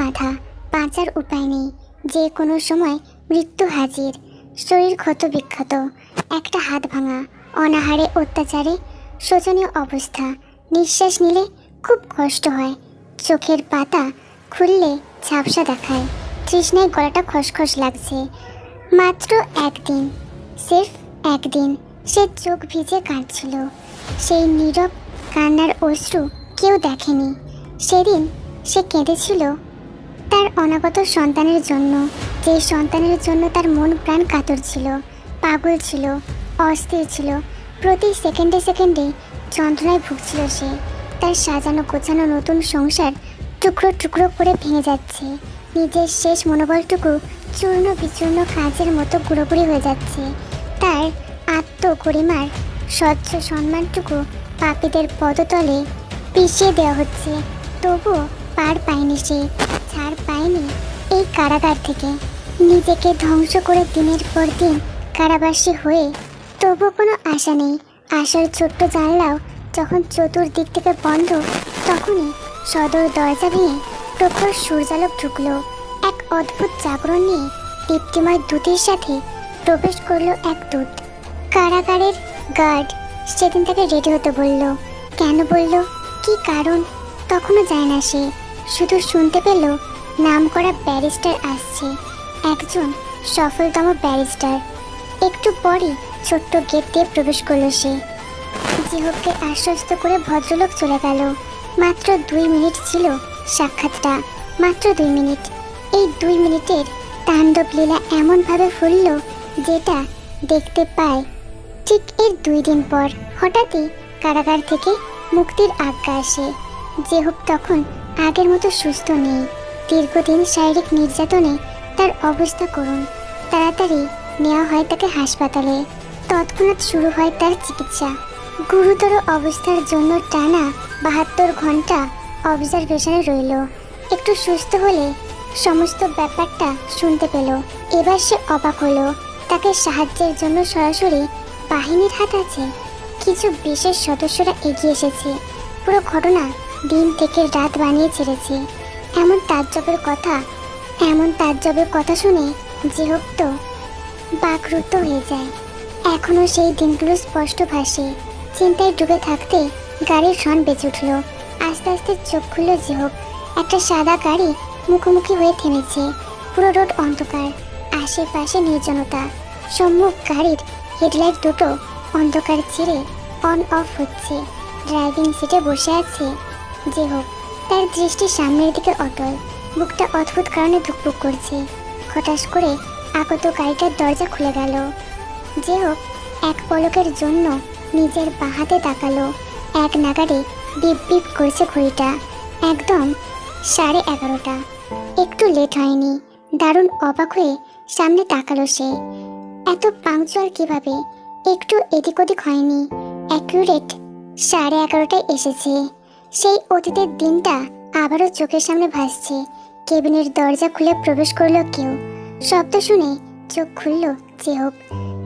বাধা, বাঁচার উপায় নেই, যে কোনো সময় মৃত্যু হাজির। শরীর ক্ষত বিক্ষত, একটা হাত ভাঙা, অনাহারে অত্যাচারে শোচনীয় অবস্থা। নিঃশ্বাস নিলে খুব কষ্ট হয়, চোখের পাতা খুললে ঝাপসা দেখায়, তৃষ্ণায় গলাটা খসখস লাগছে। মাত্র একদিন, সির্ফ একদিন সে চোখ ভিজে কাঁদছিল। সেই নীরব কান্নার অশ্রু কেউ দেখেনি। সেদিন সে কেঁদেছিল তার অনাগত সন্তানের জন্য, যে সন্তানের জন্য তার মন প্রাণ কাতর ছিল, পাগল ছিল, অস্থির ছিল। প্রতি সেকেন্ডে সেকেন্ডে যন্ত্রণায় ভুগছিল সে। তার সাজানো গোছানো নতুন সংসার টুকরো টুকরো করে ভেঙে যাচ্ছে। নিজের শেষ মনোবলটুকু চূর্ণ বিচূর্ণ কাজের মতো গুঁড়োগুড়ি হয়ে যাচ্ছে। তার আত্মগরিমার স্বচ্ছ সম্মানটুকু পাপীদের পদতলে পিষিয়ে দেওয়া হচ্ছে। তবুও পার পায়নি সে, ছাড় পায়নি এই কারাগার থেকে। নিজেকে ধ্বংস করে দিনের পর দিন কারাবাসী হয়ে তবু কোনো আশা নেই। আশার ছোট্ট জানলাও যখন চতুর্দিক থেকে বন্ধ, তখনই সদর দরজা ভেঙে প্রখর সূর্যালোক ঢুকলো। এক অদ্ভুত জাগরণ নিয়ে দীপ্তিময় দূতের সাথে প্রবেশ করলো এক দূত। কারাগারের গার্ড সেদিন তাকে রেডি হতে বলল। কেন বলল, কি কারণ তখনও যায় না সে, শুধু শুনতে পেল নাম করা ব্যারিস্টার আসছে, একজন সফলতম ব্যারিস্টার। একটু পরই ছোট্ট গেট দিয়ে প্রবেশ করলো সে। জিহবকে আশ্বস্ত করে ভদ্রলোক চলে গেল। মাত্র 2 মিনিট ছিল সাক্ষাৎটা, মাত্র 2 মিনিট। এই 2 মিনিটের তাণ্ডব লীলা এমনভাবে ফুলল যেটা দেখতে পায় ঠিক এর 2 দিন পর। হঠাৎই কারাগার থেকে মুক্তির আজ্ঞা আসে। জেহব তখন আগের মতো সুস্থ নেই। দীর্ঘদিন শারীরিক নির্যাতনে তার অবস্থা করুণ। তাড়াতাড়ি নেওয়া হয় তাকে হাসপাতালে। তৎক্ষণাৎ শুরু হয় তার চিকিৎসা। গুরুতর অবস্থার জন্য টানা 72 ঘন্টা অবজারভেশনে রইল। একটু সুস্থ হলে সমস্ত ব্যাপারটা শুনতে পেল। এবার সে অবাক হলো, তাকে সাহায্যের জন্য সরাসরি বাহিনীর হাত আছে। কিছু বিশেষ সদস্যরা এগিয়ে এসেছে। পুরো ঘটনা দিন থেকে রাত বানিয়ে ছেড়েছে। এমন তাজ্জবের কথা শুনে জিহব তো বাকরুদ্ধ হয়ে যায়। এখনো সেই দিনগুলো স্পষ্ট ভাসে। চিন্তায় ডুবে থাকতে গাড়ির হর্ন বেজে উঠল। আস্তে আস্তে চোখ খুলল জিহব। একটা সাদা গাড়ি মুখোমুখি হয়ে থেমেছে। পুরো রোড অন্ধকার, আশেপাশে নির্জনতা। সম্মুখ গাড়ির হেডলাইট দুটো অন্ধকার ছেড়ে অন অফ হচ্ছে। ড্রাইভিং সিটে বসে আছে জিহব, তার দৃষ্টি সামনের দিকে অটল। বুকটা অদ্ভুত কারণে ধুকপুক করছে। হঠাৎ করে আগত গাড়িটার দরজা খুলে গেল। জিহব এক পলকের জন্য নিজের বাঁ হাতে তাকালো। এক নাগাড়ে বিপ বিপ করছে ঘড়িটা। একদম 11:30। একটু লেট হয়নি। দারুণ অবাক হয়ে সামনে তাকালো সে। এত পাংচুয়াল কিভাবে? একটু এদিক ওদিক হয়নি। অ্যাকুরেট 11:30টায় এসেছে। সেই অতীতের দিনটা আবারও চোখের সামনে ভাসছে। কেবিনের দরজা খুলে প্রবেশ করলো কেউ। শব্দ শুনে চোখ খুলল জিহব।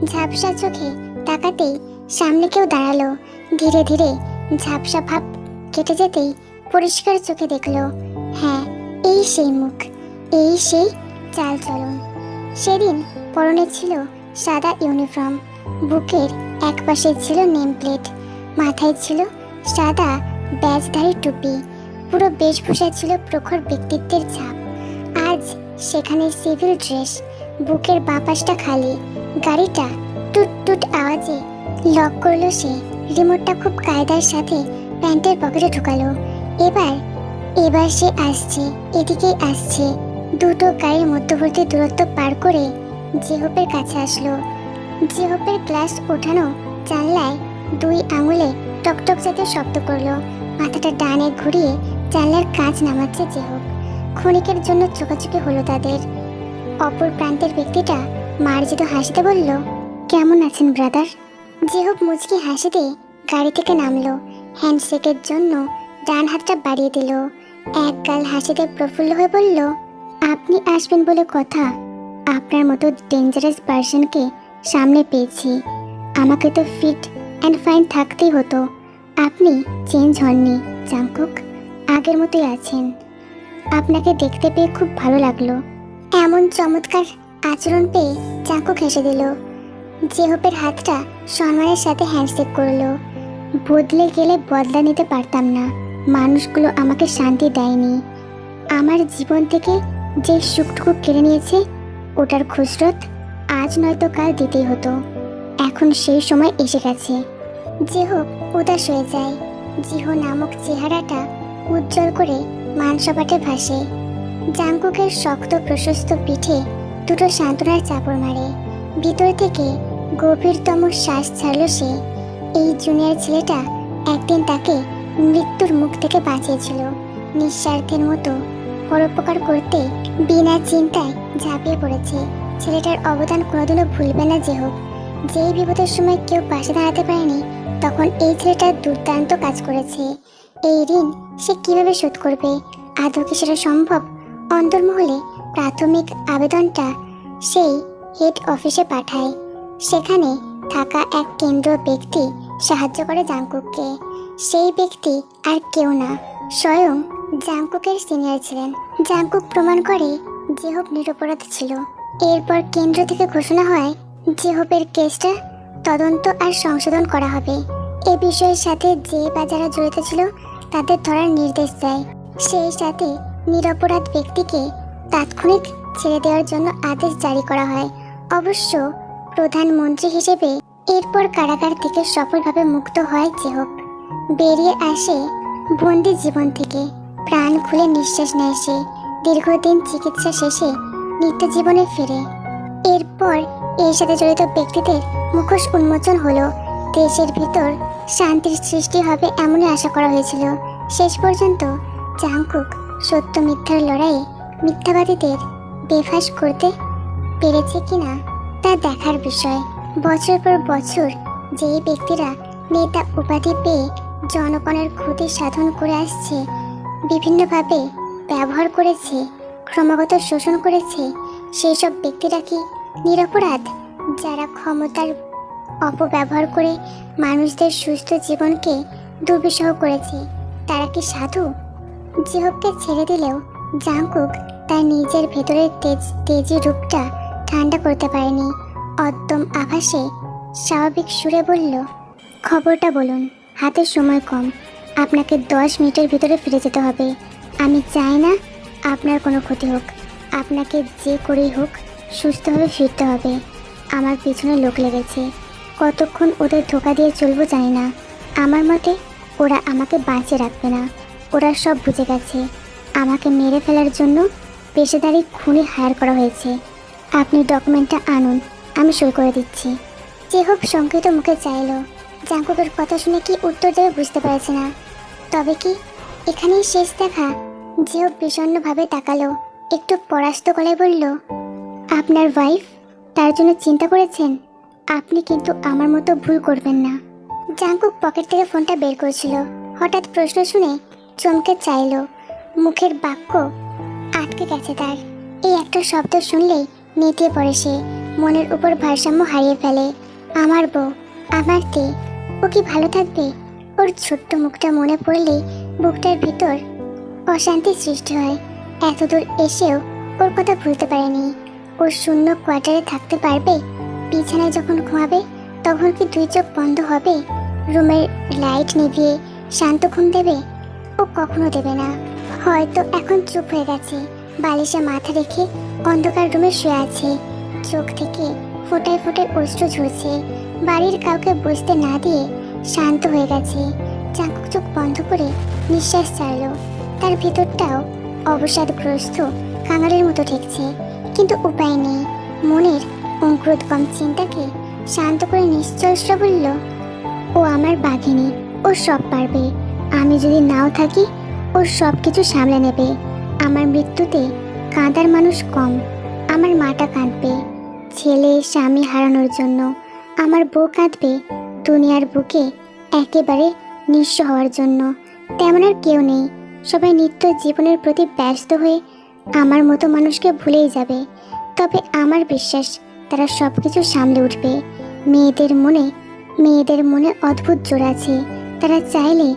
ঝাপসা চোখে তাকাতেই সামনে কেউ দাঁড়ালো। ধীরে ধীরে ঝাপসা ভাব কেটে যেতেই পরিষ্কার চোখে দেখলো, হ্যাঁ, এই সেই মুখ, এই সেই চালচলন। সেদিন পরনে ছিল সাদা ইউনিফর্ম। বুকের এক পাশে ছিল নেম প্লেট, মাথায় ছিল সাদা ব্যাজধারী টুপি। পুরো বেশভূষা ছিল প্রখর ব্যক্তিত্বের ছাপ। আজ সেখানে সিভিল ড্রেস। বুকের বাঁ পাশটা খালি। গাড়িটা টুট টুট আওয়াজে লক করলো সে। রিমোটটা খুব কায়দার সাথে প্যান্টের পকেটে ঢুকালো। এবার সে আসছে, এদিকেই আসছে। দুটো গাড়ির মধ্যবর্তী দূরত্ব পার করে জিহবের কাছে আসলো। জিহবের গ্লাস ওঠানো জানলায় 2 আঙুলে টকটক জাতীয় শব্দ করলো। মাথাটা ডানে ঘুরিয়ে জানলার কাঁচ নামাচ্ছে জিহব। ক্ষণিকের জন্য চোখাচোখি হলো তাদের। অপর প্রান্তের ব্যক্তিটা মার্জিত হাসিতে বলল, কেমন আছেন ব্রাদার? জিহব মুচকি হাসি দিয়ে গাড়ি থেকে নামলো। হ্যান্ডশেকের জন্য ডান হাতটা বাড়িয়ে দিল। এক গাল হাসিতে প্রফুল্ল হয়ে বলল, আপনি আসবেন বলে কথা। আপনার মতো ডেঞ্জারাস পার্সনকে সামনে পেয়েছি। আমাকে তো ফিট অ্যান্ড ফাইন থাকতেই হতো। আপনি চেঞ্জ হননি জাংকুক, আগের মতোই আছেন। আপনাকে দেখতে পেয়ে খুব ভালো লাগলো। এমন চমৎকার আচরণ পেয়ে জাঙ্কুক হেসে দিল। জেহপের হাতটা সম্মানের সাথে হ্যান্ডশেক করলো। বদলে গেলে বদলা নিতে পারতাম না। মানুষগুলো আমাকে শান্তি দেয়নি। আমার জীবন থেকে যে সুখটুকু কেড়ে নিয়েছে ওটার খুচরত আজ নয়তো কাল দিতেই হতো। এখন সেই সময় এসে গেছে। জেহপ উদাস হয়ে যায়। জিহো নামক চেহারাটা উজ্জ্বল করে মানসপাটে ভাসে। জাঙ্কুকের শক্ত প্রশস্ত পিঠে দুটো সান্ত্বনার চাপড় মারে। ভিতর থেকে গভীরতম শ্বাস ছাড়ল সে। এই জুনিয়র ছেলেটা একদিন তাকে মৃত্যুর মুখ থেকে বাঁচিয়েছিল। নিঃস্বার্থের মতো পরোপকার করতে বিনা চিন্তায় ঝাঁপিয়ে পড়েছে। ছেলেটার অবদান কোনোদিনও ভুলবে না জেহপ। যেই বিপদের সময় কেউ পাশে দাঁড়াতে পারেনি, তখন এই ছেলেটা দুর্দান্ত কাজ করেছে। এই ঋণ সে কিভাবে শোধ করবে? আদৌ কি সেটা সম্ভব? অন্তর্মহলে প্রাথমিক আবেদনটা সেই হেড অফিসে পাঠায়। সেখানে থাকা এক কেন্দ্রীয় ব্যক্তি সাহায্য করে জাঙ্কুককে। সেই ব্যক্তি আর কেউ না, স্বয়ং জাঙ্কুকের সিনিয়র ছিলেন। জাঙ্কুক প্রমাণ করে জেহপ নিরপরাধ ছিল। এরপর কেন্দ্র থেকে ঘোষণা হয় জেহপের কেসটা তদন্ত আর সংশোধন করা হবে। এ বিষয়ের সাথে যে বা যারা জড়িত ছিল তাদের ধরার নির্দেশ দেয়। সেই সাথে নিরপরাধ ব্যক্তিকে তাৎক্ষণিক ছেড়ে দেওয়ার জন্য আদেশ জারি করা হয়। অবশ্য প্রধানমন্ত্রী হিসেবে এরপর কারাগার থেকে সফলভাবে মুক্ত হয় জেহপ। বেরিয়ে আসে বন্দি জীবন থেকে। প্রাণ খুলে নিঃশ্বাস নেয় সে। দীর্ঘদিন চিকিৎসা শেষে নিত্য জীবনে ফিরে। এরপর এর সাথে জড়িত ব্যক্তিদের মুখোশ উন্মোচন হলো। দেশের ভিতর শান্তির সৃষ্টি হবে এমনই আশা করা হয়েছিল। শেষ পর্যন্ত জাঙ্কুক সত্য মিথ্যার লড়াইয়ে মিথ্যাবাদীদের বেফাঁস করতে পেরেছে কিনা তা দেখার বিষয়। বছর পর বছর যেই ব্যক্তিরা নেতা উপাধি পেয়ে জনগণের ক্ষতি সাধন করে আসছে, বিভিন্নভাবে ব্যবহার করেছে, ক্রমাগত শোষণ করেছে, সেই সব ব্যক্তিরা কি নিরপরাধ? যারা ক্ষমতার অপব্যবহার করে মানুষদের সুস্থ জীবনকে দুর্বিষহ করেছে, তারা কি সাধু? জেহপকে ছেড়ে দিলেও জাঙ্কুক তার নিজের ভেতরের তেজি রূপটা ঠান্ডা করতে পারেনি। অদ্যম আভাসে স্বাভাবিক সুরে বলল, খবরটা বলুন, হাতে সময় কম। আপনাকে 10 মিনিটের ভিতরে ফিরে যেতে হবে। আমি চাই না আপনার কোনো ক্ষতি হোক। আপনাকে যে করেই হোক সুস্থভাবে ফিরতে হবে। আমার পিছনে লোক লেগেছে। কতক্ষণ ওদের ধোকা দিয়ে চলবো জানি না। আমার মতে ওরা আমাকে বাঁচিয়ে রাখবে না। ওরা সব বুঝে গেছে। আমাকে মেরে ফেলার জন্য পেশাদারি খুনি হায়ার করা হয়েছে। আপনি ডকুমেন্টটা আনুন, আমি সই করে দিচ্ছি। জেহপ শঙ্কিত মুখে চাইল। জাঙ্কুকের কথা শুনে কি উত্তর দেবে বুঝতে পারছে না। তবে কি এখানেই শেষ দেখা? জেহপ বিষণ্ণভাবে তাকালো। একটু পরাস্ত গলায় বলল, আপনার ওয়াইফ, তার জন্য চিন্তা করেছেন? আপনি কিন্তু আমার মতো ভুল করবেন না। জাঙ্কুক পকেট থেকে ফোনটা বের করেছিল। হঠাৎ প্রশ্ন শুনে চমকে চাইল। মুখের বাক্য আটকে গেছে তার। এই একটা শব্দ শুনলেই নেতিয়ে পড়ে সে। মনের উপর ভারসাম্য হারিয়ে ফেলে। আমার বউ, আমার তে, ও কি ভালো থাকবে? ওর ছোট্ট মুখটা মনে পড়লেই বুকটার ভিতর অশান্তি সৃষ্টি হয়। এতদূর এসেও ওর কথা ভুলতে পারেনি। ওর শূন্য কোয়ার্টারে থাকতে পারবে? বিছানায় যখন ঘুমাবে তখন কি 2 চোখ বন্ধ হবে? রুমের লাইট নিভিয়ে শান্ত ঘুম দেবে? ও কখনো দেবে না। হয়তো এখন চুপ হয়ে গেছে। বালিশে মাথা রেখে অন্ধকার রুমে শুয়ে আছে। চোখ থেকে ফোঁটায় ফোঁটায় অশ্রু ঝরছে। বাড়ির কাউকে বুঝতে না দিয়ে শান্ত হয়ে গেছে। জাঙ্কুক চোখ বন্ধ করে নিঃশ্বাস ছাড়ল। তার ভিতরটাও অবসাদগ্রস্ত কাঙালের মতো ঠেকছে, কিন্তু উপায় নেই। মনের অঙ্কুরোদ্গম চিন্তাকে শান্ত করে নিশ্চল স্বরে বলল, ও আমার বাঘিনী, ও সব পারবে। আমি যদি নাও থাকি ও সব কিছু সামলে নেবে। আমার মৃত্যুতে কাঁদার মানুষ কম। আমার মাটা কাঁদবে ছেলে স্বামী হারানোর জন্য। আমার বউ কাঁদবে দুনিয়ার বুকে একেবারে নিঃস্ব হওয়ার জন্য। তেমন আর কেউ নেই। সবাই নিত্য জীবনের প্রতি ব্যস্ত হয়ে আমার মতো মানুষকে ভুলেই যাবে। তবে আমার বিশ্বাস তারা সব কিছু সামলে উঠবে। মেয়েদের মনে অদ্ভুত জোর আছে। তারা চাইলে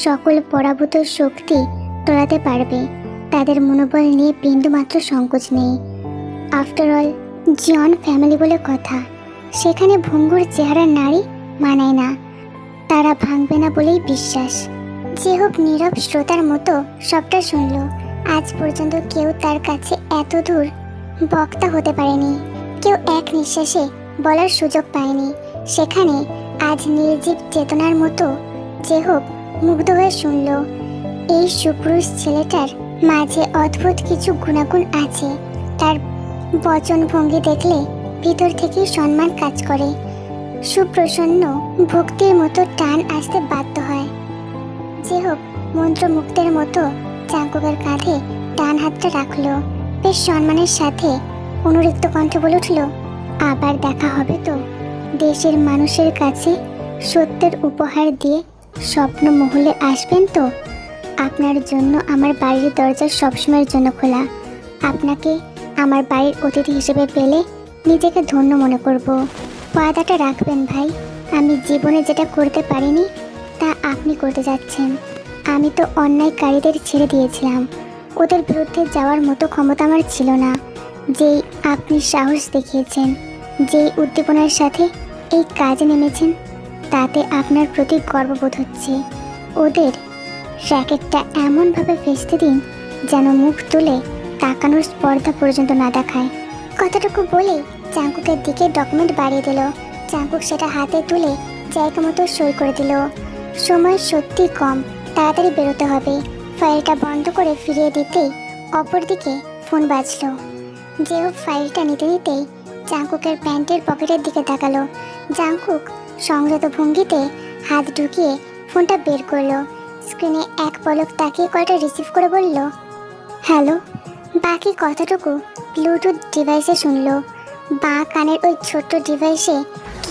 সকল পরাভূত শক্তি টলাতে পারবে। তাদের মনোবল নিয়ে বিন্দুমাত্র সংকোচ নেই। আফটার অল জন ফ্যামিলি বলে কথা, সেখানে ভঙ্গুর চেহারার নারী মানায় না, তারা ভাঙবে না বলেই বিশ্বাস। যে হোক নীরব শ্রোতার মতো সবটা শুনল। আজ পর্যন্ত কেউ তার কাছে এত দূর বক্তা হতে পারেনি, কেউ এক নিঃশ্বাসে বলার সুযোগ পায়নি। সেখানে আজ নির্জীব চেতনার মতো যে হোক মুগ্ধ হয়ে শুনল। এই সুপুরুষ ছেলেটার মাঝে অদ্ভুত কিছু গুণাগুণ আছে। তার বচন ভঙ্গি দেখলে ভিতর থেকেই সম্মান কাজ করে, সুপ্রসন্ন ভক্তির মতো টান আসতে বাধ্য হয়। যে হোক মন্ত্রমুগ্ধের মতো চাঙ্কুকের কাঁধে ডান হাতটা রাখলো। বেশ সম্মানের সাথে অনুরিক্ত কণ্ঠে বলে উঠল, আবার দেখা হবে তো? দেশের মানুষের কাছে সত্যের উপহার দিয়ে স্বপ্ন মহলে আসবেন তো? আপনার জন্য আমার বাড়ির দরজা সবসময়ের জন্য খোলা। আপনাকে আমার বাড়ির অতিথি হিসেবে পেলে নিজেকে ধন্য মনে করব। ওয়াদাটা রাখবেন ভাই। আমি জীবনে যেটা করতে পারিনি তা আপনি করতে যাচ্ছেন। আমি তো অন্যায়কারীদের ছেড়ে দিয়েছিলাম, ওদের বিরুদ্ধে যাওয়ার মতো ক্ষমতা আমার ছিল না। যেই আপনি সাহস দেখিয়েছেন, যেই উদ্দীপনার সাথে এই কাজে নেমেছেন, তাতে আপনার প্রতি গর্ববোধ হচ্ছে। ওদের র্যাকেটটা এমনভাবে ফেঁসতে দিন যেন মুখ তুলে তাকানোর স্পর্ধা পর্যন্ত না দেখায়। কথাটুকু বলে চাঙ্কুকের দিকে ডকুমেন্ট বাড়িয়ে দিল। চাঙ্কুক সেটা হাতে তুলে জায়গা মতো সই করে দিল। সময় সত্যি কম, তাড়াতাড়ি বেরোতে হবে। ফাইলটা বন্ধ করে ফিরিয়ে দিতেই অপরদিকে ফোন বাজলো। যেও ফাইলটা নিতে নিতেই চাঙ্কুকের প্যান্টের পকেটের দিকে তাকালো। চাঙ্কুক সংযত ভঙ্গিতে হাত ঢুকিয়ে ফোনটা বের করলো। স্ক্রিনে এক পলক তাকিয়ে কলটা রিসিভ করে বলল, হ্যালো। বাকি কথাটুকু ব্লুটুথ ডিভাইসে শুনলো। বাঁ কানের ওই ছোট্ট ডিভাইসে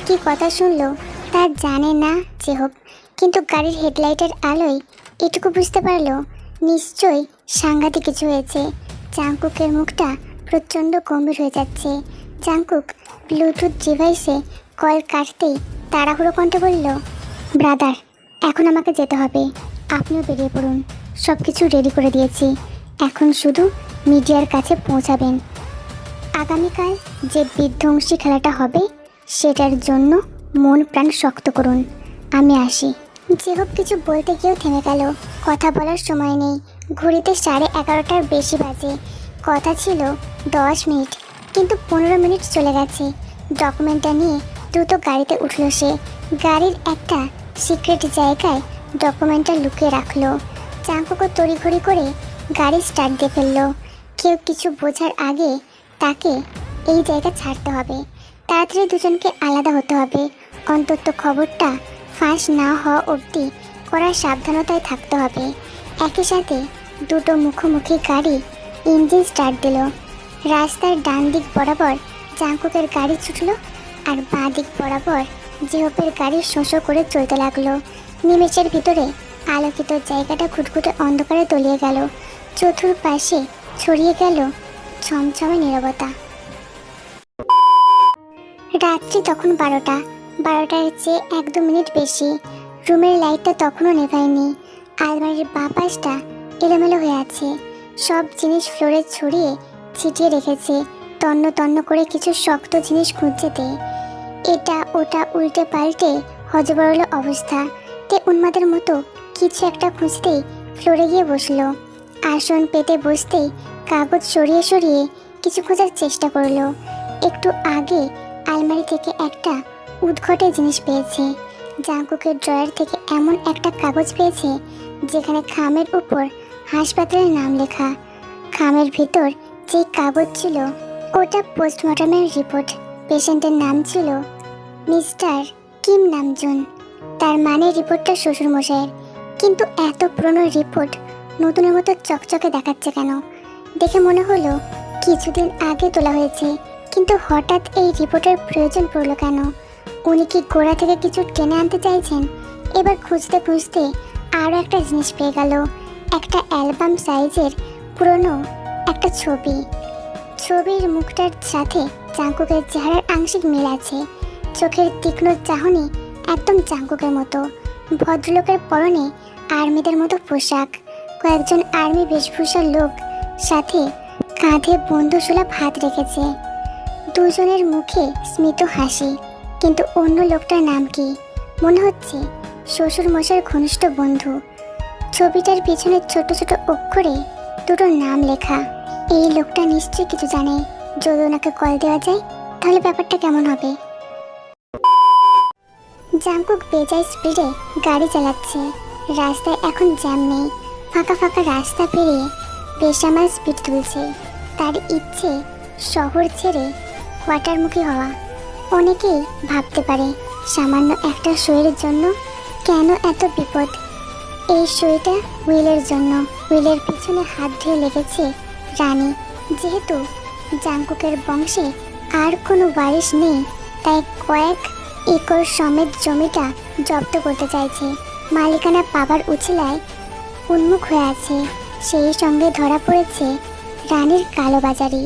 কী কথা শুনলো তা জানে না যে হোক, কিন্তু গাড়ির হেডলাইটের আলোয় এটুকু বুঝতে পারলো নিশ্চয়ই সাংঘাতিক কিছু হয়েছে। চাঙ্কুকের মুখটা প্রচণ্ড গম্ভীর হয়ে যাচ্ছে। চাঙ্কুক ব্লুটুথ ডিভাইসে কল কাটতেই তাড়াহুড়ো কণ্ঠে বলল, ব্রাদার, এখন আমাকে যেতে হবে। আপনিও বেরিয়ে পড়ুন। সব কিছু রেডি করে দিয়েছি, এখন শুধু মিডিয়ার কাছে পৌঁছাবেন। আগামীকাল যে বিধ্বংসী খেলাটা হবে সেটার জন্য মন প্রাণ শক্ত করুন। আমি আসি। যে হোক কিছু বলতে গিয়েও থেমে গেল। কথা বলার সময় নেই। ঘড়িতে 11:30টার বেশি বাজে। কথা ছিল 10 মিনিট, কিন্তু 15 মিনিট চলে গেছে। ডকুমেন্টটা নিয়ে দ্রুত গাড়িতে উঠল সে। গাড়ির একটা সিক্রেট জায়গায় ডকুমেন্টটা লুকিয়ে রাখলো। চাঙ্কুকও তড়িঘড়ি করে গাড়ি স্টার্ট দিয়ে ফেললো। কেউ কিছু বোঝার আগে তাকে এই জায়গা ছাড়তে হবে। তাড়াতাড়ি দুজনকে আলাদা হতে হবে। অন্তত খবরটা ফাঁস না হওয়া অবধি করার সাবধানতায় থাকতে হবে। একই সাথে দুটো মুখোমুখি গাড়ি ইঞ্জিন স্টার্ট দিল। রাস্তার ডান দিক বরাবর চাঙ্কুকের গাড়ি ছুটলো, আর বাঁ দিক বরাবর জেহপের গাড়ি শোঁ করে চলতে লাগলো। নিমেষের ভিতরে আলোকিত জায়গাটা ঘুটঘুটে অন্ধকারে তলিয়ে গেল। চতুর্পাশে ছড়িয়ে গেল ছমছমে নীরবতা। রাত্রি তখন 12টার চেয়ে 1-2 মিনিট বেশি। রুমের লাইটটা তখনও নেভায়নি। আলমারির বাঁ পাশটা এলোমেলো হয়ে আছে। সব জিনিস ফ্লোরে ছড়িয়ে ছিটিয়ে রেখেছে। তন্ন তন্ন করে কিছু শক্ত জিনিস খুঁজছে। এটা ওটা উল্টে পাল্টে হজবরল অবস্থা। তে উন্মাদের মতো কিছু একটা খুঁজতেই ফ্লোরে গিয়ে বসলো। আসন পেতে বসতেই কাগজ সরিয়ে সরিয়ে কিছু খোঁজার চেষ্টা করলো। একটু আগে আলমারি থেকে একটা উদ্ঘটে জিনিস পেয়েছে। চাঙ্কুকের ড্রয়ার থেকে এমন একটা কাগজ পেয়েছে যেখানে খামের উপর হাসপাতালের নাম লেখা। খামের ভিতর যে কাগজ ছিল ওটা পোস্টমর্টমের রিপোর্ট। পেশেন্টের নাম ছিল মিস্টার কিম নামজুন। তার মানে রিপোর্টটা শ্বশুরমশাইয়ের। কিন্তু এত পুরনো রিপোর্ট নতুনের মতো চকচকে দেখাচ্ছে কেন? দেখে মনে হলো কিছুদিন আগে তোলা হয়েছে, কিন্তু হঠাৎ এই রিপোর্টের প্রয়োজন পড়লো কেন? উনি কি গোড়া থেকে কিছু টেনে আনতে চাইছেন? এবার খুঁজতে খুঁজতে আরও একটা জিনিস পেয়ে গেল। একটা অ্যালবাম সাইজের পুরনো একটা ছবি। ছবির মুখটার সাথে চাঙ্কুকের চেহারার আংশিক মিল আছে। চোখের তীক্ষ্ণ চাহনি একদম চাঙ্কুকের মতো। ভদ্রলোকের পরনে আর্মিদের মতো পোশাক। কয়েকজন আর্মি বেশভূষার লোক সাথে কাঁধে বন্ধুসুলভ হাত রেখেছে। দুজনের মুখে স্মিত হাসি, কিন্তু অন্য লোকটার নাম কি? মনে হচ্ছে শ্বশুর মশাইয়ের ঘনিষ্ঠ বন্ধু। ছবিটার পিছনে ছোট ছোট অক্ষরে দুটো নাম লেখা। এই লোকটা নিশ্চয়ই কিছু জানে। যদি ওনাকে কল দেওয়া যায় তাহলে ব্যাপারটা কেমন হবে? জাংকুক বেজায় স্পিডে গাড়ি চালাচ্ছে। রাস্তায় এখন জ্যাম নেই। ফাঁকা ফাঁকা রাস্তা পেরিয়ে বেসামাল স্পিড তুলছে। তার ইচ্ছে শহর ছেড়ে কোয়ার্টারমুখী হওয়া। অনেকেই ভাবতে পারে সামান্য একটা শোয়ের জন্য কেন এত বিপদ। এই শোটা উইলের জন্য। উইলের পিছনে হাত ধুয়ে লেগেছে রানী। যেহেতু জাংকুকের বংশে আর কোনো ওয়ারিশ নেই, তাই কয়েক একর সমেত জমিটা জব্দ করতে চাইছে। মালিকানা পাবার উছিলায় উন্মুখ হয়ে আছে। সেই সঙ্গে ধরা পড়েছে রানীর কালোবাজারি।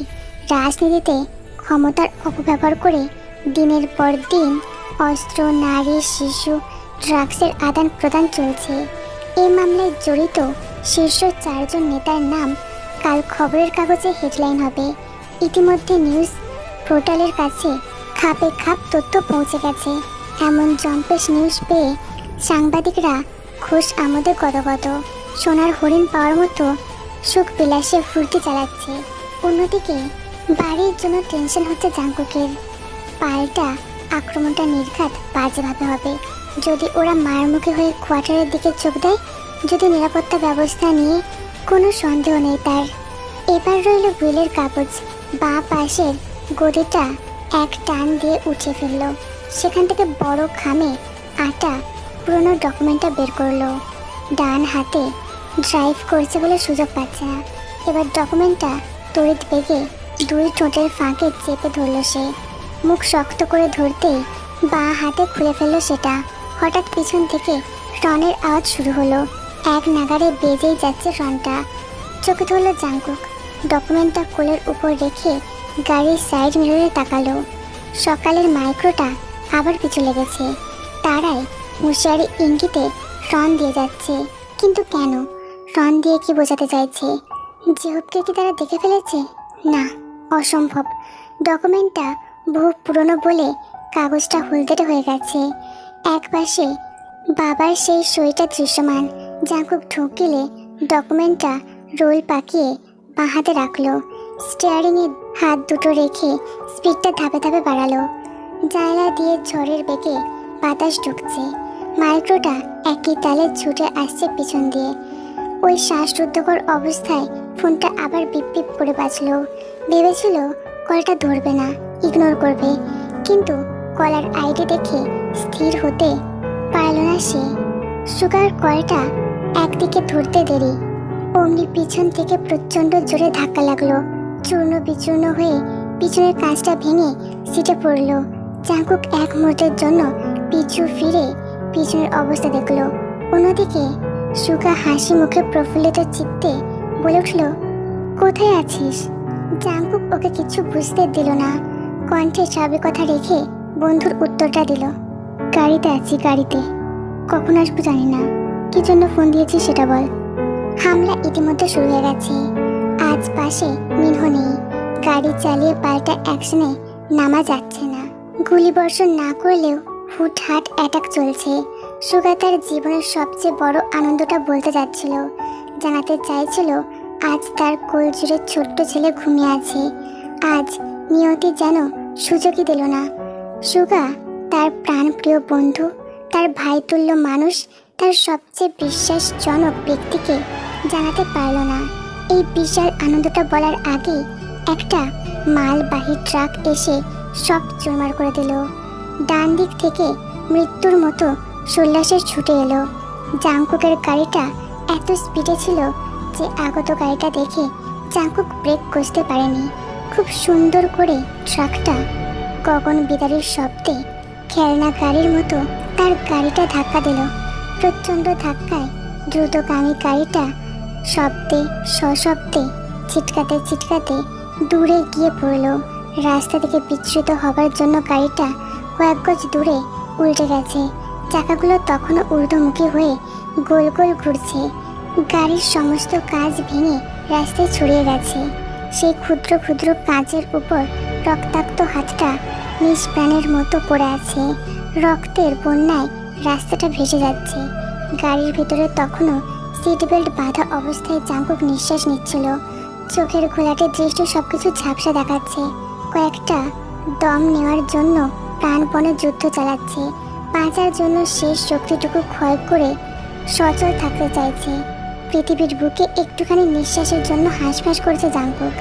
রাজনীতিতে ক্ষমতার অপব্যবহার করে দিনের পর দিন অস্ত্র, নারী, শিশু, ড্রাগসের আদান প্রদান চলছে। এই মামলায় জড়িত শীর্ষ 4 জন নেতার নাম কাল খবরের কাগজে হেডলাইন হবে। ইতিমধ্যে নিউজ পোর্টালের কাছে খাপে খাপ তথ্য পৌঁছে গেছে। এমন জম্পেশ নিউজ পেয়ে সাংবাদিকরা খুশ আমোদে গদগদ। সোনার হরিণ পাওয়ার মতো সুখ বিলাসে ফুর্তি চালাচ্ছে। অন্যদিকে বাড়ির জন্য টেনশন হচ্ছে জাংকুকের। পাল্টা আক্রমণটা নির্ঘাত বাজেভাবে হবে। যদি ওরা মায়ের মুখে হয়ে কোয়ার্টারের দিকে চোখ দেয়, যদি নিরাপত্তা ব্যবস্থা নিয়ে কোনো সন্দেহ নেই তার। এবার রইল উইলের কাগজ। বাঁ পাশের গদিটা এক টান দিয়ে উঠে ফেলল। সেখান থেকে বড় খামে আটা পুরনো ডকুমেন্টটা বের করলো। ডান হাতে ড্রাইভ করছে বলে সুযোগ পাচ্ছে না। এবার ডকুমেন্টটা তড়িৎ বেগে 2 ঠোঁটের ফাঁকে চেপে ধরল সে। মুখ শক্ত করে ধরতেই বাঁ হাতে খুলে ফেললো সেটা। হঠাৎ পিছন থেকে রনের আওয়াজ শুরু হলো। এক নাগাড়ে বেজেই যাচ্ছে রনটা। চোখে ধরল জাংকুক। ডকুমেন্টটা কোলের উপর রেখে গাড়ির সাইড মিররে তাকালো। সকালের মাইক্রোটা আবার পিছু লেগেছে। তারাই হুঁশিয়ারি ইঙ্গিতে রন দিয়ে যাচ্ছে। কিন্তু কেন? রন দিয়ে কি বোঝাতে চাইছে? জিহুবকে কি তারা দেখে ফেলেছে? না, অসম্ভব। ডকুমেন্টটা বহু পুরনো বলে কাগজটা হলদেটে হয়ে গেছে। এক পাশে বাবার সেই সইটা দৃশ্যমান। জাংকুক ঢুকিলে ডকুমেন্টটা রোল পাকিয়ে বাঁ হাতে রাখলো। স্টিয়ারিংয়ে হাত দুটো রেখে স্পিডটা ধাপে ধাপে বাড়ালো। জানলা দিয়ে ঝড়ের বেগে বাতাস ঢুকছে। মাইক্রোটা একই তালে ছুটে আসছে পিছন দিয়ে। ওই শ্বাসরুদ্ধকর অবস্থায় ফোনটা আবার বিপ বিপ করে বাজলো। ভেবেছিল কলটা ধরবে না, ইগনোর করবে, কিন্তু কলার আইডি দেখে স্থির হতে পারল না সে। সুগার কলটা একদিকে ধরতে দেরি, অমনি পিছন থেকে প্রচণ্ড জোরে ধাক্কা লাগলো। চূর্ণ বিচূর্ণ হয়ে পিছনের কাঁচটা ভেঙে সিটে পড়ল। জাংকুক এক মুহূর্তের জন্য পিছু ফিরে পিছনের অবস্থা দেখল। অন্যদিকে সুগা হাসি মুখে প্রফুল্লিত চিত্তে বলে উঠল, কোথায় আছিস? জাংকুক ওকে কিছু বুঝতে দিল না। কণ্ঠে স্বাভাবিকতা রেখে বন্ধুর উত্তরটা দিল, গাড়িতে আছি, গাড়িতে। কখন আসবো জানি না। কি জন্য ফোন দিয়েছি সেটা বল। হামলা ইতিমধ্যে শুরু হয়ে গেছে। আজ পাশে মিনহ নেই। গাড়ি চালিয়ে পাল্টা অ্যাকশনে নামা যাচ্ছে না। গুলিবর্ষণ না করলেও হুটহাট অ্যাটাক চলছে। সুগা তার জীবনের সবচেয়ে বড় আনন্দটা বলতে যাচ্ছিল। জানাতে চাইছিল আজ তার কোল জুড়ে ছোট্ট ছেলে ঘুমিয়ে আছে। আজ নিয়তি যেন সুযোগই দিল না। সুগা তার প্রাণপ্রিয় বন্ধু, তার ভাইতুল্য মানুষ, তার সবচেয়ে বিশ্বাসজনক ব্যক্তিকে জানাতে পারল না। এই বিশাল আনন্দটা বলার আগেই একটা মালবাহী ট্রাক এসে সব চুরমার করে দিল। ডান দিক থেকে মৃত্যুর মতো সোল্লাসে ছুটে এলো। জাংকুকের গাড়িটা এত স্পিডে ছিল যে আগত গাড়িটা দেখে জাংকুক ব্রেক কষতে পারেনি। খুব সুন্দর করে ট্রাকটা গগন বিদারীর শব্দে খেলনা গাড়ির মতো তার গাড়িটা ধাক্কা দিল। প্রচণ্ড ধাক্কায় দ্রুতগামী গাড়িটা শব্দে সশব্দে ছিটকাতে ছিটকাতে দূরে গিয়ে পড়ল। রাস্তা থেকে বিচ্যুত হবার জন্য গাড়িটা কয়েক গজ দূরে উল্টে গেছে। চাকাগুলো তখনও ঊর্ধ্বমুখী হয়ে গোল গোল ঘুরছে। গাড়ির সমস্ত কাঁচ ভেঙে রাস্তায় ছড়িয়ে গেছে। সেই ক্ষুদ্র ক্ষুদ্র কাঁচের উপর রক্তাক্ত হাতটা নিষ্প্রাণের মতো পড়ে আছে। রক্তের বন্যায় রাস্তাটা ভেসে যাচ্ছে। গাড়ির ভিতরে তখনও সিট বেল্ট বাঁধা অবস্থায় জাঙ্কুক নিঃশ্বাস নিচ্ছিল। চোখের ঘোলাটে দৃষ্টি সবকিছু ঝাপসা দেখাচ্ছে। কয়েকটা দম নেওয়ার জন্য প্রাণপণে যুদ্ধ চালাচ্ছে। বাঁচার জন্য শেষ শক্তিটুকু ক্ষয় করে সচল থাকতে চাইছে। পৃথিবীর বুকে একটুখানি নিঃশ্বাসের জন্য হাঁসফাঁস করছে জাঙ্কুক।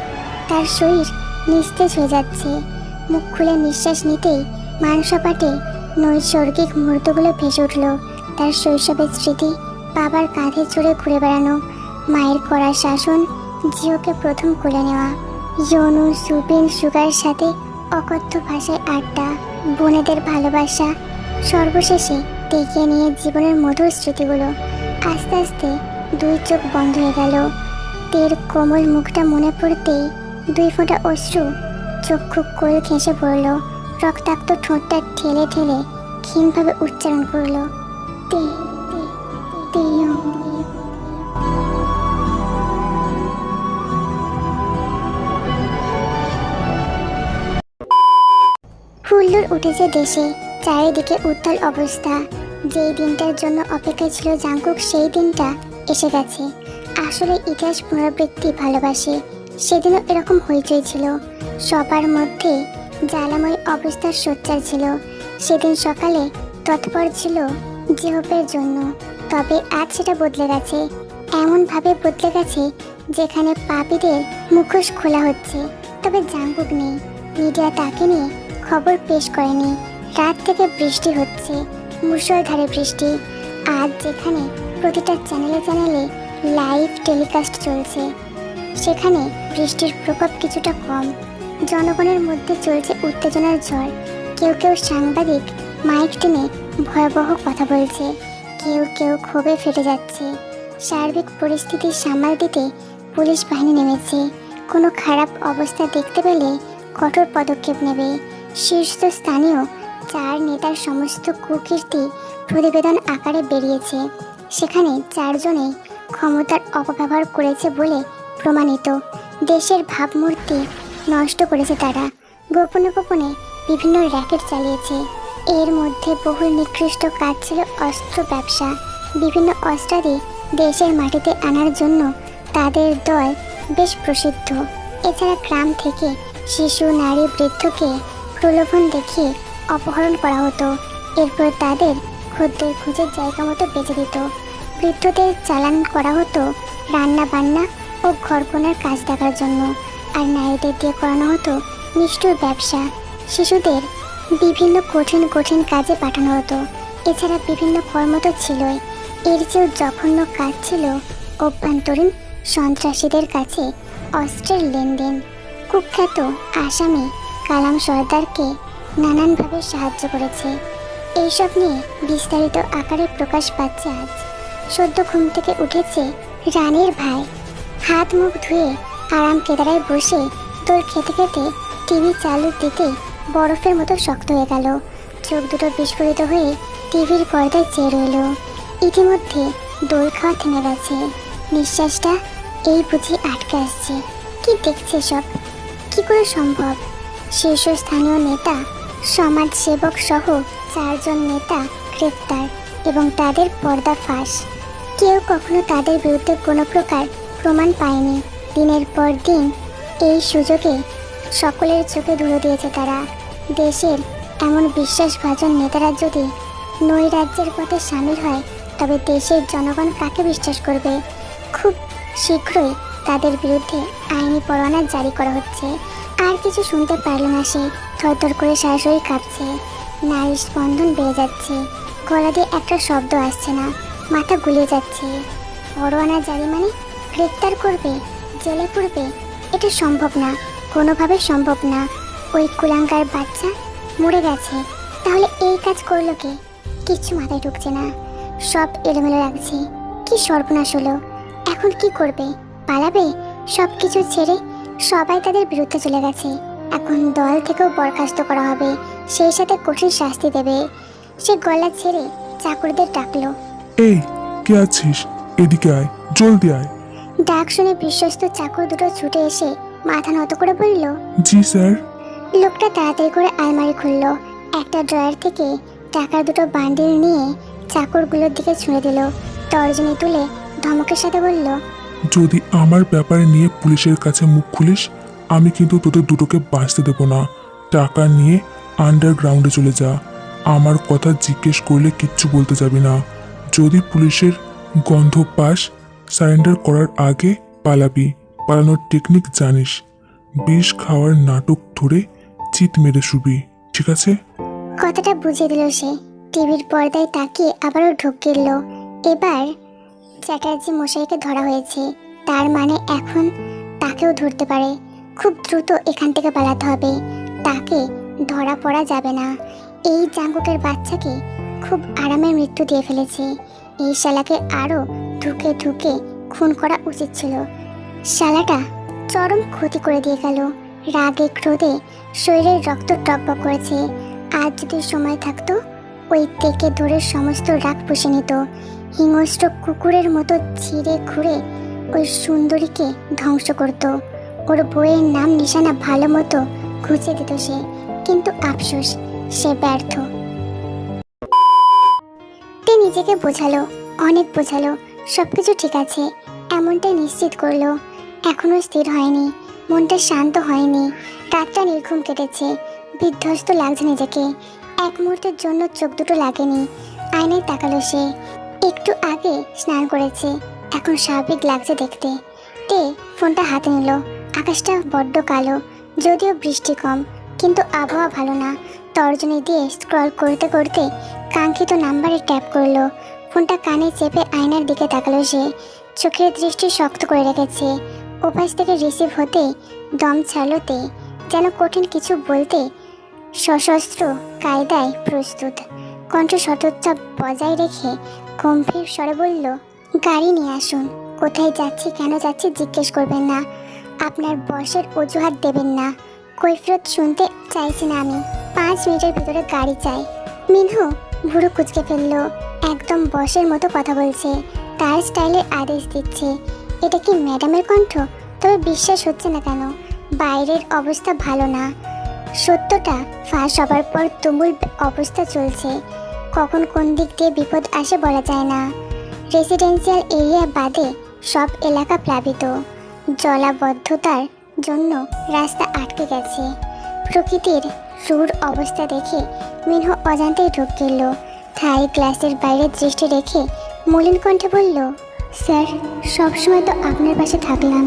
তার শরীর নিস্তেজ হয়ে যাচ্ছে। মুখ খুলে নিঃশ্বাস নিতেই মানসপাটে নৈসর্গিক মুহূর্তগুলো ভেসে উঠল। তার শৈশবের স্মৃতি, বাবার কাঁধে চড়ে ঘুরে বেড়ানো, মায়ের কড়া শাসন, জিওকে প্রথম কোলে নেওয়া, ইয়নু সুপিন সুগার সাথে অকথ্য ভাষায় আড্ডা, বোনেদের ভালোবাসা, সর্বশেষে টেকে নিয়ে জীবনের মধুর স্মৃতিগুলো। আস্তে আস্তে দুই চোখ বন্ধ হয়ে গেল। তের কোমল মুখটা মনে পড়তেই দুই ফোঁটা অশ্রু চক্ষু কোল ঘেঁষে পড়ল। রক্তাক্ত ঠোঁটটা ঠেলে ঠেলে ক্ষীণভাবে উচ্চারণ করল, তে তেয়। হুল্লোড় উঠেছে দেশে, চারিদিকে উত্তাল অবস্থা। যেই দিনটার জন্য অপেক্ষা ছিল জাঙ্কুক, সেই দিনটা এসে গেছে। আসলে ইতিহাস পুনরাবৃত্তি ভালোবাসে। সেদিনও এরকম হইচই ছিল। সবার মধ্যে জ্বালাময় অবস্থার সোচ্চার ছিল। সেদিন সকালে তৎপর ছিল জিহোপের জন্য। তবে আজ সেটা বদলে গেছে। এমনভাবে বদলে গেছে যেখানে পাপীদের মুখোশ খোলা হচ্ছে। তবে জাঙ্কুক নেই। মিডিয়া তাকে নিয়ে খবর পেশ করেনি। রাত থেকে বৃষ্টি হচ্ছে, মুষলধারে বৃষ্টি। আজ যেখানে প্রতিটা চ্যানেলে চ্যানেলে লাইভ টেলিকাস্ট চলছে, সেখানে বৃষ্টির প্রকোপ কিছুটা কম। জনগণের মধ্যে চলছে উত্তেজনার ঝড়। কেউ কেউ সাংবাদিক মাইক টেনে ভয়াবহ কথা বলছে, কেউ কেউ ক্ষোভে ফেটে যাচ্ছে। সার্বিক পরিস্থিতি সামাল দিতে পুলিশ বাহিনী নেমেছে। কোনো খারাপ অবস্থা দেখতে পেলে কঠোর পদক্ষেপ নেবে। শীর্ষস্থানীয় 4 নেতার সমস্ত কুকীর্তি প্রতিবেদন আকারে বেরিয়েছে। সেখানে 4 জনেই ক্ষমতার অপব্যবহার করেছে বলে প্রমাণিত। দেশের ভাবমূর্তি নষ্ট করেছে তারা। গোপনে গোপনে বিভিন্ন র্যাকেট চালিয়েছে। এর মধ্যে বহুল নিকৃষ্ট কাজ ছিল অস্ত্র ব্যবসা। বিভিন্ন অস্ত্রাদি দেশের মাটিতে আনার জন্য তাদের দল বেশ প্রসিদ্ধ। এছাড়া গ্রাম থেকে শিশু, নারী, বৃদ্ধকে প্রলোভন দেখিয়ে অপহরণ করা হতো। এরপর তাদের খদ্দের খুঁজে জায়গা মতো বেঁচে দিত। বৃদ্ধদের চালান করা হতো রান্না বান্না ও ঘরকোনার কাজ দেখার জন্য। আর নারীদের দিয়ে করানো হতো নিষ্ঠুর ব্যবসা। শিশুদের বিভিন্ন কঠিন কঠিন কাজে পাঠানো হতো। এছাড়া বিভিন্ন কর্ম তো ছিলই। এর চেয়েও জঘন্য কাজ ছিল অভ্যন্তরীণ সন্ত্রাসীদের কাছে অস্ত্রের লেনদেন। কুখ্যাত আসামি কালাম সর্দারকে নানানভাবে সাহায্য করেছে। এইসব নিয়ে বিস্তারিত আকারে প্রকাশ পাচ্ছে আজ। সদ্য ঘুম থেকে উঠেছে রানীর ভাই। হাত মুখ ধুয়ে আরাম কেদারায় বসে দোল খেতে খেতে টিভি চালু দিতে বরফের মতো শক্ত হয়ে গেল। চোখ দুটো বিস্ফোরিত হয়ে টিভির পর্দায় চেয়ে রইল। ইতিমধ্যে দোল খাওয়া থেমে গেছে। নিঃশ্বাসটা এই বুঝি আটকে আসছে। কি দেখছে সব? কি করে সম্ভব? শীর্ষস্থানীয় নেতা, সমাজসেবক সহ 4 জন নেতা গ্রেফতার এবং তাদের পর্দা ফাঁস। কেউ কখনো তাদের বিরুদ্ধে কোনো প্রকার প্রমাণ পায়নি। দিনের পর দিন এই সুযোগে সকলের চোখে ধুলো দিয়েছে তারা। দেশের এমন বিশ্বাসভাজন নেতারা যদি নৈরাজ্যের পথে সামিল হয়, তবে দেশের জনগণ কাকে বিশ্বাস করবে? খুব শীঘ্রই তাদের বিরুদ্ধে আইনি পরোয়ানা জারি করা হচ্ছে। আর কিছু শুনতে পারল না সে। থরথর করে সরাসরি কাঁপছে। নারীর স্পন্দন বেড়ে যাচ্ছে। গলা দিয়ে একটা শব্দ আসছে না। মাথা গুলিয়ে যাচ্ছে। পরোয়ানা জারি মানে গ্রেফতার করবে, জেলে পুরবে? এটা সম্ভব না, কোনোভাবে সম্ভব না। ওই কুলাঙ্গার বাচ্চা মরে গেছে, তাহলে এই কাজ করলো কে? কিচ্ছু মাথায় ঢুকছে না। সব এলোমেলো লাগছে। কি সর্বনাশ হলো! এখন কি করবে? পালাবে? সব কিছু ছেড়ে সবাই তাদের বিরুদ্ধে চলে গেছে। এখন দল থেকেও বরখাস্ত করা হবে, সেই সাথে কঠিন শাস্তি দেবে। সে গলা ছেড়ে চাকরদের ডাকলো, এই কে আছিস? এদিকে আয়, জলদি আয়। ডাক শুনে বিশ্বস্ত চাকর দুটো ছুটে এসে মাথা নত করে বলল, জি স্যার। লোকটা তাড়াতাড়ি করে আলমারি খুলল, একটা ড্রয়ার থেকে টাকার দুটো বান্ডিল নিয়ে চাকরগুলোর দিকে ছুঁড়ে দিল। তর্জনী তুলে ধমকের সাথে বলল, যদি আমার ব্যাপারে নিয়ে পুলিশের কাছে মুখ খুলিস, আমি কিন্তু তোদের দুটোকে বাঁচতে দেবো না। টাকা নিয়ে আন্ডারগ্রাউন্ডে চলে যা। আমার কথা জিজ্ঞেস করলে কিচ্ছু বলতে যাবি না। যদি পুলিশের গন্ধ পাস, সারেন্ডার করার আগে পালাবি। পালানোর টেকনিক জানিস। বিষ খাওয়ার নাটক ধরে চিত মেরে শুবি, ঠিক আছে? কথাটা বুঝিয়ে দিল সে। টিভির পর্দায় তাকিয়ে আবারও ঢোক গিলল। এবার চ্যাটার্জি মশাইকে ধরা হয়েছে, তার মানে এখন তাকেও ধরতে পারে। খুব দ্রুত এখান থেকে পালাতে হবে, তাকে ধরা পড়া যাবে না। এই জাঙ্গুকের বাচ্চাকে খুব আরামে মৃত্যু দিয়ে ফেলেছে। এই শালাকে আরও ধুকে ধুকে খুন করা উচিত ছিল। শালাটা চরম ক্ষতি করে দিয়ে গেল। রাগে ক্রোধে শরীরের রক্ত টকবক করেছে। আজ যদি সময় থাকতো, ওই তেকে ধরে সমস্ত রাগ পুষে নিত। হিংস্র কুকুরের মতো ছিঁড়ে ঘুরে ওই সুন্দরীকে ধ্বংস করত। ওর বইয়ের নাম নিশানা ভালো মতো ঘুচে দিত সে, কিন্তু আফসোস, সে ব্যর্থ। তে নিজেকে বোঝালো, অনেক বোঝালো, সবকিছু ঠিক আছে এমনটাই নিশ্চিত করলো। এখনো স্থির হয়নি, মনটা শান্ত হয়নি। রাতটা নির্ঘুম কেটেছে, বিধ্বস্ত লাগছে নিজেকে। এক মুহূর্তের জন্য চোখ দুটো লাগেনি। আয়নায় তাকালো সে। একটু আগে স্নান করেছে, এখন স্বাভাবিক লাগছে দেখতে। তে ফোনটা হাতে নিল। আকাশটা বড্ড কালো, যদিও বৃষ্টি কম, কিন্তু আবহাওয়া ভালো না। তর্জনী দিয়ে স্ক্রল করতে করতে কাঙ্ক্ষিত নাম্বারে ট্যাপ করলো। ফোনটা কানে চেপে আয়নার দিকে তাকালো সে। চোখের দৃষ্টি শক্ত করে রেখেছে। ওপাশ থেকে রিসিভ হতেই দম ছাড়লো তে, যেন কঠিন কিছু বলতে সশস্ত্র কায়দায় প্রস্তুত। কণ্ঠ সতর্কতা বজায় রেখে গম্ভীর স্বরে বলল, গাড়ি নিয়ে আসুন। কোথায় যাচ্ছি, কেন যাচ্ছি জিজ্ঞেস করবেন না। আপনার বসের অজুহাত দেবেন না। কৈফিয়ত শুনতে চাইছি না আমি। 5 মিনিটের ভিতরে গাড়ি চাই। মিনহু ভুরু কুচকে ফেললো। একদম বসের মতো কথা বলছে, তার স্টাইলের আদেশ দিচ্ছে। এটা কি ম্যাডামের কণ্ঠ? তবে বিশ্বাস হচ্ছে না কেন? বাইরের অবস্থা ভালো না। সত্যটা ফাঁস হবার পর তুমুল অবস্থা চলছে। কখন কোন দিক দিয়ে বিপদ আসে বলা যায় না। রেসিডেন্সিয়াল এরিয়া বাদে সব এলাকা প্লাবিত। জলাবদ্ধতার জন্য রাস্তা আটকে গেছে। প্রকৃতির রূঢ় অবস্থা দেখে মিনহু অজান্তেই ঢুক গেল। থাই গ্লাসের বাইরে দৃষ্টি রেখে মলিন কণ্ঠে বলল, স্যার, সবসময় তো আপনার পাশে থাকলাম,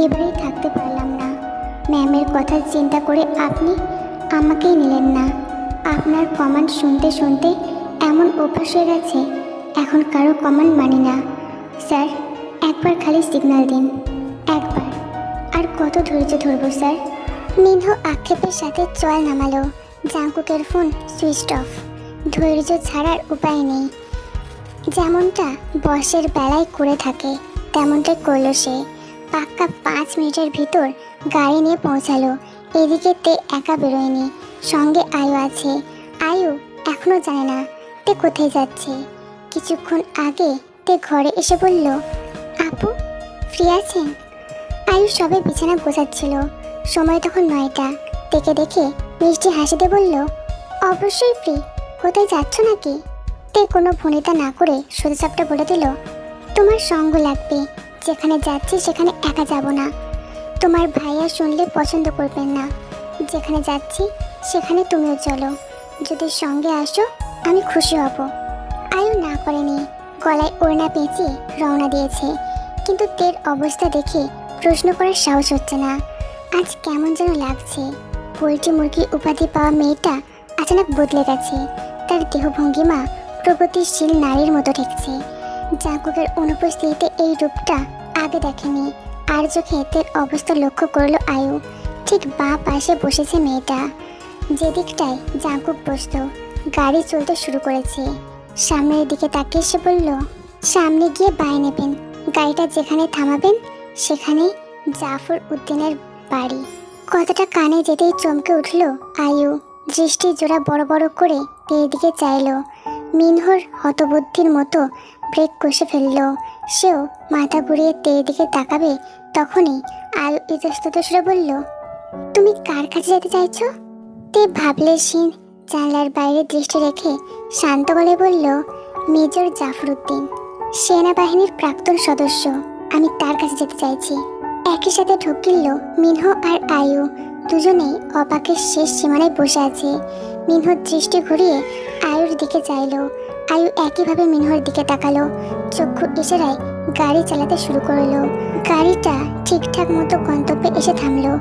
এবারেই থাকতে পারলাম না। ম্যামের কথা চিন্তা করে আপনি আমাকেই নিলেন না। আপনার কমান্ড শুনতে শুনতে এমন অভ্যাস হয়ে গেছে, এখন কারো কমান্ড মানি না। স্যার, একবার খালি সিগন্যাল দিন, একবার। আর কত ধৈর্য ধরবো স্যার? মিনহু আক্ষেপের সাথে চল নামালো। জাংকুকের ফোন সুইচ অফ। ধৈর্য ছাড়ার উপায় নেই। যেমনটা বসের বেলায় করে থাকে তেমনটাই করলো সে। পাক্কা 5 মিনিটের ভিতর গাড়ি নিয়ে পৌঁছালো। এদিকে তে একা বেরোয়নি, সঙ্গে আয়ু আছে। আয়ু এখনো জানে না তে কোথায় যাচ্ছে। কিছুক্ষণ আগে তে ঘরে এসে বলল, আপু ফ্রি আছেন? আয়ু সবে বিছানা গোছাচ্ছিল। সময় তখন 9টা। তেকে দেখে মিষ্টি হাসিতে বলল, অবশ্যই ফ্রি। কোথায় যাচ্ছ নাকি? তে কোনো ভনিতা না করে সোজাসাপটা বলে দিল, তোমার সঙ্গ লাগবে। যেখানে যাচ্ছি সেখানে একা যাব না। তোমার ভাইয়া শুনলে পছন্দ করবেন না। যেখানে যাচ্ছি সেখানে তুমিও চলো। যদি সঙ্গে আসো আমি খুশি হব। আয়ু না করেনি, গলায় ওড়না পেঁচিয়ে রওনা দিয়েছে। কিন্তু তের অবস্থা দেখে প্রশ্ন করার সাহস হচ্ছে না। আজ কেমন যেন লাগছে। পোল্ট্রি মুরগি উপাধি পাওয়া মেয়েটা আচানক বদলে গেছে। তার দেহভঙ্গিমা প্রগতিশীল নারীর মতো ঠেকছে। জাঙ্কুকের অনুপস্থিতিতে এই রূপটা আগে দেখেনি। আর চোখে তের অবস্থা লক্ষ্য করলো আয়ু। ঠিক বাঁ পাশে বসেছে মেয়েটা, যেদিকটায় জাঙ্কুক বসত। গাড়ি চলতে শুরু করেছে। সামনের দিকে তাকিয়ে সে বলল, সামনে গিয়ে বাঁয়ে নেবেন। গাড়িটা যেখানে থামাবেন সেখানেই জাফর উদ্দিনের বাড়ি। কথাটা কানে যেতেই চমকে উঠল আয়ু। দৃষ্টি জোড়া বড় বড় করে তের দিকে চাইল। মিনহুর হতবুদ্ধির মতো ব্রেক কষে ফেললো। সেও মাথা ঘুরিয়ে তের দিকে তাকাবে, তখনই আয়ু ইতস্তত সুরে বলল, তুমি কার কাছে যেতে চাইছো? তে ভাবলে সিন জানলার বাইরে দৃষ্টি রেখে শান্ত গলায় বলল, মেজর জাফরউদ্দিন, সেনাবাহিনীর প্রাক্তন সদস্য। আমি তার কাছে যেতে চাইছি। একই সাথে ঢোক গিলল মিনহো আর আয়ু। দুজনেই অবাকের শেষ সীমানায় বসে আছে। মিনহো দৃষ্টি ঘুরিয়ে আয়ুর দিকে চাইলো। আয়ু একইভাবে মিনহোর দিকে তাকালো। চক্ষু ইশারায় গাড়ি চালাতে শুরু করলো। গাড়িটা ঠিকঠাক মতো গন্তব্যে এসে থামলো।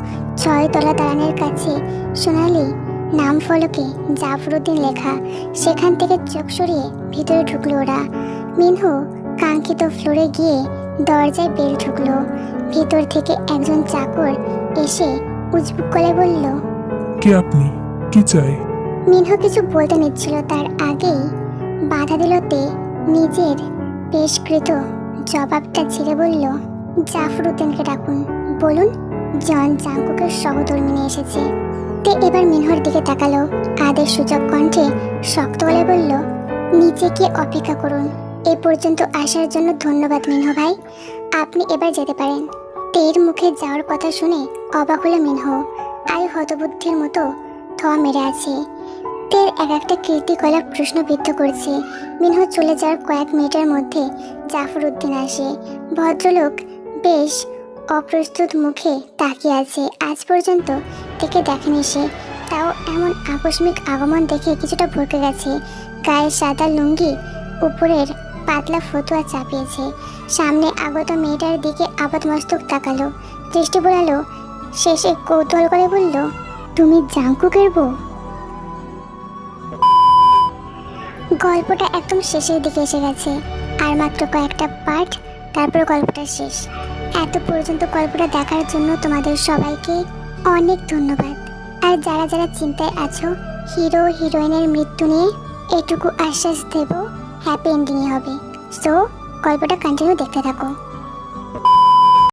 6 তলা দালানের কাছে সোনালি নাম ফলকে জাফরউদ্দিন লেখা। সেখান থেকে চোখ সরিয়ে ভিতরে ঢুকলো ওরা। মিনহো কাঙ্ক্ষিত ফ্লোরে গিয়ে দরজায় বেল ঢুকলো। ভিতর থেকে একজন চাকর এসে উজবুক গলায় বলল, কে আপনি? কি চাই? মিনহো কিছু বলতে নিচ্ছিল, তার আগেই বাধা দিল তে। নিজের পেশকৃত জবাবটা ছেড়ে বলল, জাফরউদ্দিনকে ডাকুন। বলুন জন জাঙ্কুকের সহধর্মিনী এসেছে। তে এবার মিনহোর দিকে তাকালো। আদেশ সূচক কণ্ঠে শক্ত গলায় বলল, নিচে গিয়ে অপেক্ষা করুন। এ পর্যন্ত আসার জন্য ধন্যবাদ মিনহো ভাই, আপনি এবার যেতে পারেন। তের মুখে যাওয়ার কথা শুনে অবাক হলো মিনহো। আয়ু হতবুদ্ধির মতো থোয়া মেরে আছে। তের এক একটা কীর্তিকলাপ প্রশ্নবিদ্ধ করছে। মিনহো চলে যাওয়ার কয়েক মিনিটের মধ্যে জাফরউদ্দিন আসে। ভদ্রলোক বেশ অপ্রস্তুত মুখে তাকিয়ে আছে। আজ পর্যন্ত থেকে দেখেনি সে, তাও এমন আকস্মিক আগমন দেখে কিছুটা ভরকে গেছে। গায়ে সাদা লুঙ্গি, উপরের পাতলা ফতুয়া চাপিয়েছে। সামনে আগত মেয়েটার দিকে আপাতমস্তক তাকালো, দৃষ্টি বোলালো, শেষে কৌতূহল করে বলল, তুমি জাঙ্কুকের বউ? গল্পটা একদম শেষের দিকে এসে গেছে, আর মাত্র কয়েকটা পার্ট, তারপর গল্পটা শেষ। এত পর্যন্ত গল্পটা দেখার জন্য তোমাদের সবাইকে অনেক ধন্যবাদ। আর যারা যারা চিন্তায় আছো হিরো হিরোইনের মৃত্যু নিয়ে, এটুকু আশ্বাস দেব হ্যাপি এন্ডিংই হবে। সো গল্পটা কন্টিনিউ দেখতে থাকো।